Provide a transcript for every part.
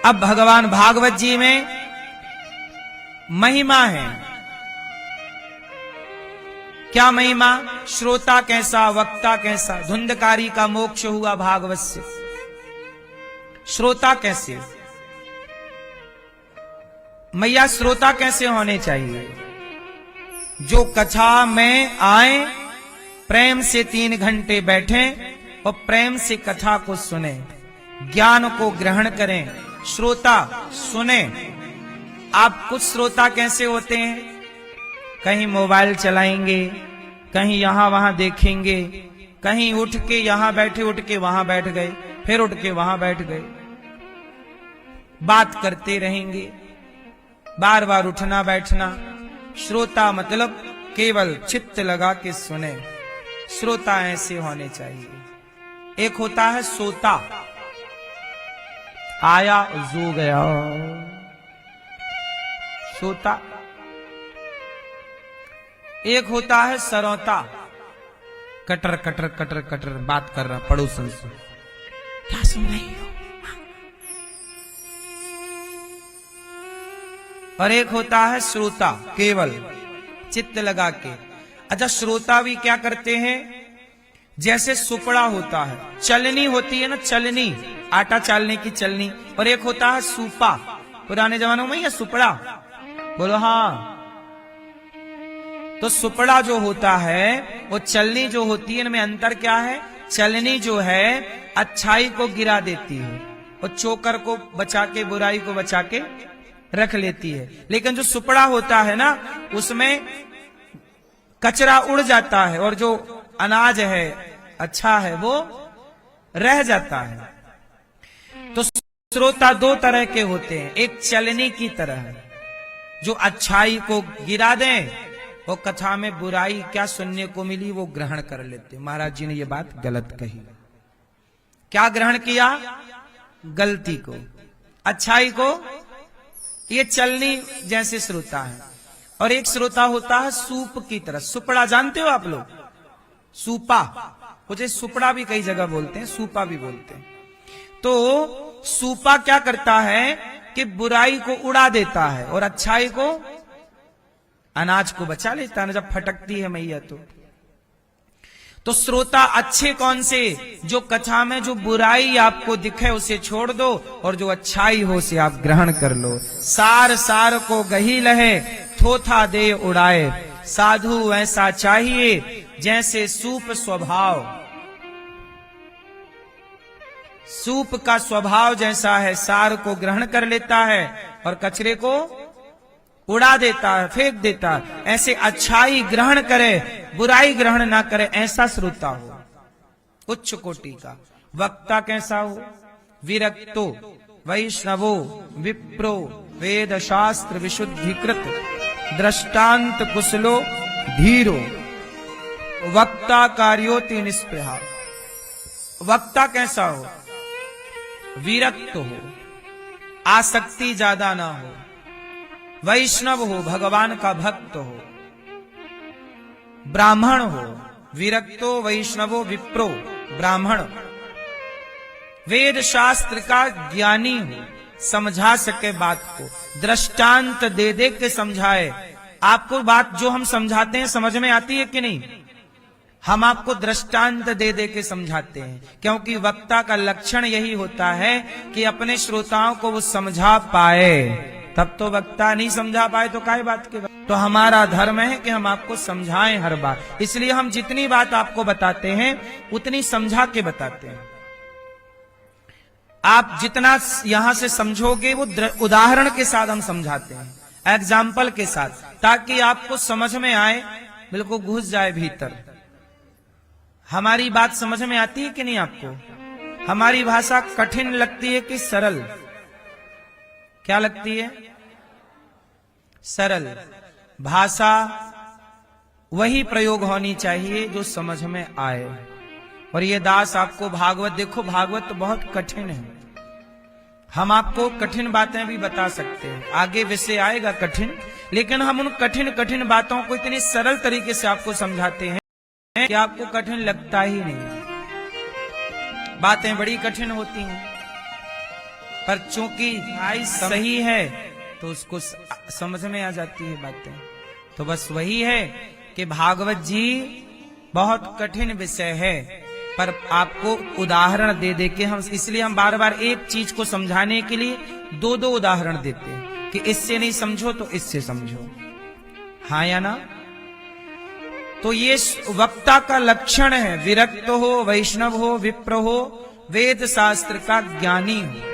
अब भगवान भागवत जी में महिमा है। क्या महिमा? श्रोता कैसा, वक्ता कैसा। धुंधकारी का मोक्ष हुआ भागवत से। श्रोता कैसे? मैया श्रोता कैसे होने चाहिए? जो कथा में आए, प्रेम से 3 घंटे बैठे और प्रेम से कथा को सुने, ज्ञान को ग्रहण करें। श्रोता सुने। आप कुछ श्रोता कैसे होते हैं? कहीं मोबाइल चलाएंगे, कहीं यहां वहां देखेंगे, कहीं उठ के यहां बैठे, उठ के वहां बैठ गए, फिर उठ के वहां बैठ गए, बात करते रहेंगे, बार बार उठना बैठना। श्रोता मतलब केवल चित्त लगा के सुने। श्रोता ऐसे होने चाहिए। एक होता है सोता, आया जो गया, सोता। एक होता है सरौता, कटर कटर कटर कटर बात कर रहा पड़ोसन से, क्या सुन रही हो। और एक होता है श्रोता, केवल चित्त लगा के। अच्छा, श्रोता भी क्या करते हैं? जैसे सुपड़ा होता है, चलनी होती है ना, चलनी, आटा चालने की चलनी। और एक होता है सूपा, पुराने जमानों में, या सुपड़ा बोलो हाँ। तो सुपड़ा जो होता है, वो चलनी जो होती है, इनमें अंतर क्या है? चलनी जो है अच्छाई को गिरा देती है और चोकर को बचा के, बुराई को बचा के रख लेती है। लेकिन जो सुपड़ा होता है ना, उसमें कचरा उड़ जाता है और जो अनाज है, अच्छा है, वो रह जाता है। तो श्रोता 2 तरह के होते हैं। एक चलनी की तरह, जो अच्छाई को गिरा दें, वो कथा में बुराई क्या सुनने को मिली वो ग्रहण कर लेते। महाराज जी ने ये बात गलत कही। क्या ग्रहण किया? गलती को, अच्छाई को। ये चलनी जैसे श्रोता है। और एक श्रोता होता है सूप की तरह। सुपड़ा जानते हो आप लोग? सूपा, कुछ सुपड़ा भी कई जगह बोलते हैं, सूपा भी बोलते हैं। तो सूपा क्या करता है कि बुराई को उड़ा देता है और अच्छाई को, अनाज को बचा लेता है ना, जब फटकती है मैया। तो श्रोता अच्छे कौन से? जो कथा में जो बुराई आपको दिखे उसे छोड़ दो और जो अच्छाई हो उसे आप ग्रहण कर लो। सार सार को गही लहे, थोथा दे उड़ाए, साधु ऐसा चाहिए जैसे सूप स्वभाव। सूप का स्वभाव जैसा है, सार को ग्रहण कर लेता है और कचरे को उड़ा देता है, फेंक देता है। ऐसे अच्छाई ग्रहण करे, बुराई ग्रहण ना करे, ऐसा श्रोता हो, उच्च कोटि का। वक्ता कैसा हो? विरक्तो वैष्णवो विप्रो वेद शास्त्र विशुद्धिकृत दृष्टांत कुशलो धीरो वक्ता कार्योति निष्प्रहा। वक्ता कैसा हो? विरक्त हो, आसक्ति ज्यादा ना हो, वैष्णव हो, भगवान का भक्त हो, ब्राह्मण हो। विरक्तो वैष्णवो विप्रो, ब्राह्मण। वेद शास्त्र का ज्ञानी हो, समझा सके बात को, दृष्टांत दे दे के समझाए। आपको बात जो हम समझाते हैं समझ में आती है कि नहीं? हम आपको दृष्टांत दे दे के समझाते हैं, क्योंकि वक्ता का लक्षण यही होता है कि अपने श्रोताओं को वो समझा पाए। तब तो वक्ता नहीं समझा पाए तो काय बात के। तो हमारा धर्म है कि हम आपको समझाएं हर बात। इसलिए हम जितनी बात आपको बताते हैं उतनी समझा के बताते हैं। आप जितना यहां से समझोगे वो उदाहरण के साथ हम समझाते हैं, एग्जाम्पल के साथ, ताकि आपको समझ में आए, बिल्कुल घुस जाए भीतर। हमारी बात समझ में आती है कि नहीं आपको? हमारी भाषा कठिन लगती है कि सरल? क्या लगती है? सरल भाषा वही प्रयोग होनी चाहिए जो समझ में आए। और ये दास आपको भागवत, देखो भागवत तो बहुत कठिन है। हम आपको कठिन बातें भी बता सकते हैं, आगे विषय आएगा कठिन, लेकिन हम उन कठिन कठिन बातों को इतनी सरल तरीके से आपको समझाते हैं कि आपको कठिन लगता ही नहीं। बातें बड़ी कठिन होती हैं। पर चूंकि भाई सही है तो उसको समझ में आ जाती है बातें। तो बस वही है कि भागवत जी बहुत कठिन विषय है, पर आपको उदाहरण दे दे के हम, इसलिए हम बार बार एक चीज को समझाने के लिए दो दो उदाहरण देते हैं कि इससे नहीं समझो तो इससे समझो, हाँ या ना। तो ये वक्ता का लक्षण है, विरक्त हो, वैष्णव हो, विप्र हो, वेद शास्त्र का ज्ञानी हो,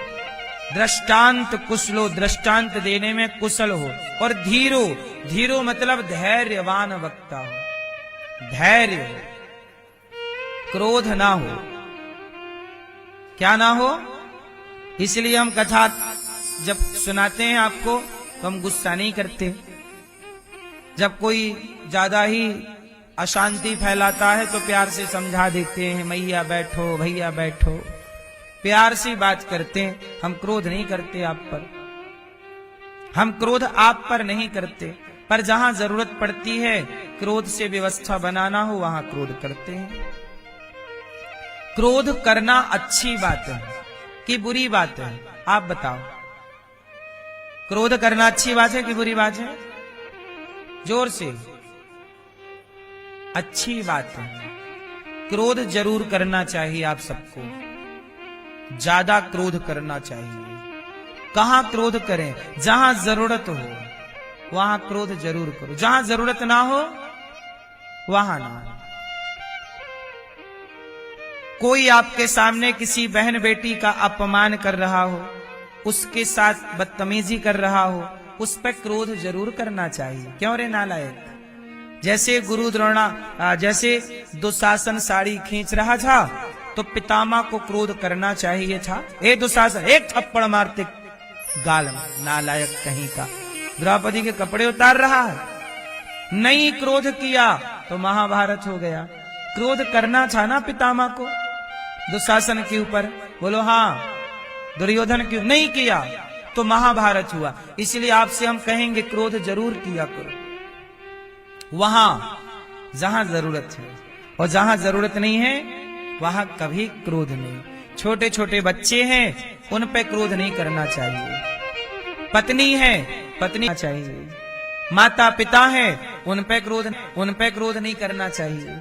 दृष्टांत कुशलो, दृष्टांत देने में कुशल हो, और धीरो, धीरो मतलब धैर्यवान वक्ता हो, धैर्य हो, क्रोध ना हो। क्या ना हो? इसलिए हम कथा जब सुनाते हैं आपको तो हम गुस्सा नहीं करते। जब कोई ज्यादा ही अशांति फैलाता है तो प्यार से समझा देते हैं, मैया बैठो, भैया बैठो, प्यार से बात करते हैं। हम क्रोध नहीं करते आप पर, हम क्रोध आप पर नहीं करते, पर जहां जरूरत पड़ती है क्रोध से व्यवस्था बनाना हो वहां क्रोध करते हैं। क्रोध करना अच्छी बात है कि बुरी बात है? आप बताओ, क्रोध करना अच्छी बात है कि बुरी बात है? जोर से। अच्छी बात है। क्रोध जरूर करना चाहिए आप सबको, ज्यादा क्रोध करना चाहिए। कहां क्रोध करें? जहां जरूरत हो वहां क्रोध जरूर करो, जहां जरूरत ना हो वहां ना। कोई आपके सामने किसी बहन बेटी का अपमान कर रहा हो, उसके साथ बदतमीजी कर रहा हो, उस पर क्रोध जरूर करना चाहिए। क्यों रे नालायक? जैसे गुरु द्रोणा, जैसे दुशासन साड़ी खींच रहा था तो पितामह को क्रोध करना चाहिए था। ए दुशासन, एक थप्पड़ मारते गाल में, नालायक कहीं का। द्रौपदी के कपड़े उतार रहा है, नहीं क्रोध किया तो महाभारत हो गया। क्रोध करना था ना पितामह को दुशासन के ऊपर, बोलो हाँ। दुर्योधन क्यों नहीं किया तो महाभारत हुआ। इसलिए आपसे हम कहेंगे क्रोध जरूर किया करो वहां जहां जरूरत है, और जहां जरूरत नहीं है वहां कभी क्रोध नहीं। छोटे छोटे बच्चे हैं उन पे क्रोध नहीं करना चाहिए, पत्नी है पत्नी चाहिए, माता पिता है उन पे क्रोध नहीं करना चाहिए।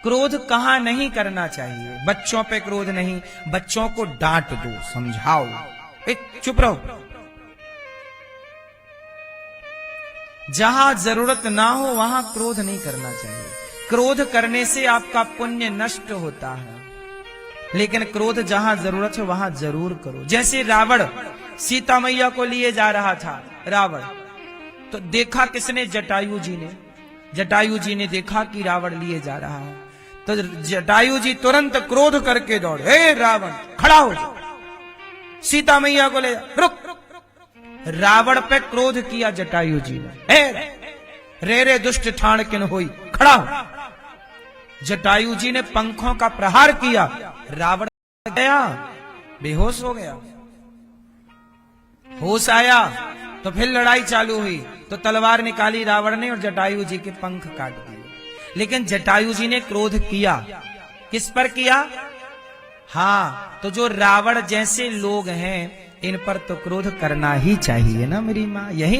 क्रोध कहां नहीं करना चाहिए? बच्चों पे क्रोध नहीं, बच्चों को डांट दो, समझाओ, चुप रहो। जहां जरूरत ना हो वहां क्रोध नहीं करना चाहिए। क्रोध करने से आपका पुण्य नष्ट होता है, लेकिन क्रोध जहां जरूरत है वहां जरूर करो। जैसे रावण सीता मैया को लिए जा रहा था, रावण तो देखा किसने? जटायु जी ने। जटायु जी ने देखा कि रावण लिए जा रहा है तो जटायु जी तुरंत क्रोध करके दौड़े, हे रावण खड़ा हो जा, सीता मैया को ले जा, रुक। रावण पे क्रोध किया जटायु जी ने, रे रे दुष्ट ठाण किन होई, खड़ा हो। जटायु जी ने पंखों का प्रहार किया, रावण गया, बेहोश हो गया। होश आया तो फिर लड़ाई चालू हुई, तो तलवार निकाली रावण ने और जटायु जी के पंख काट दिए। लेकिन जटायु जी ने क्रोध किया, किस पर किया? हाँ, तो जो रावण जैसे लोग हैं इन पर तो क्रोध करना ही चाहिए ना मेरी माँ, यही